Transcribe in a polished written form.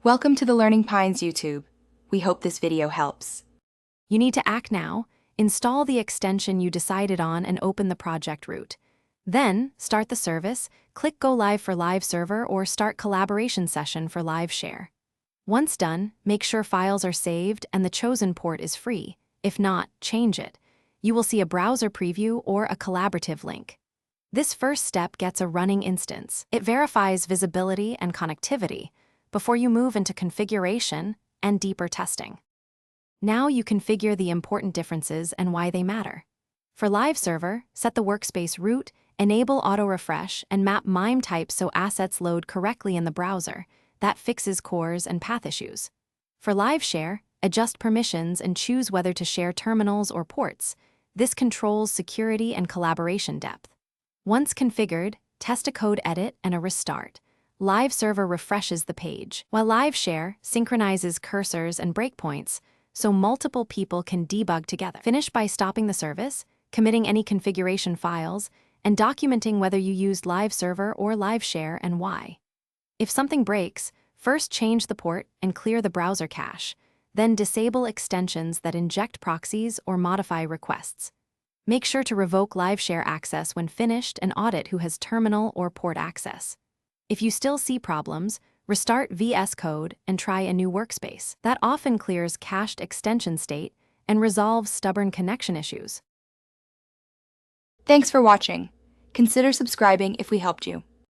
Welcome to the Learning Pines YouTube. We hope this video helps. You need to act now. Install the extension you decided on and open the project root. Then, start the service, click Go Live for Live Server or Start Collaboration Session for Live Share. Once done, make sure files are saved and the chosen port is free. If not, change it. You will see a browser preview or a collaborative link. This first step gets a running instance. It verifies visibility and connectivity before you move into configuration and deeper testing. Now you configure the important differences and why they matter. For Live Server, set the workspace root, enable auto-refresh, and map MIME types so assets load correctly in the browser. That fixes CORS and path issues. For Live Share, adjust permissions and choose whether to share terminals or ports. This controls security and collaboration depth. Once configured, test a code edit and a restart. Live Server refreshes the page, while Live Share synchronizes cursors and breakpoints so multiple people can debug together. Finish by stopping the service, committing any configuration files, and documenting whether you used Live Server or Live Share and why. If something breaks, first change the port and clear the browser cache, then disable extensions that inject proxies or modify requests. Make sure to revoke Live Share access when finished and audit who has terminal or port access. If you still see problems, restart VS Code and try a new workspace. That often clears cached extension state and resolves stubborn connection issues. Thanks for watching. Consider subscribing if we helped you.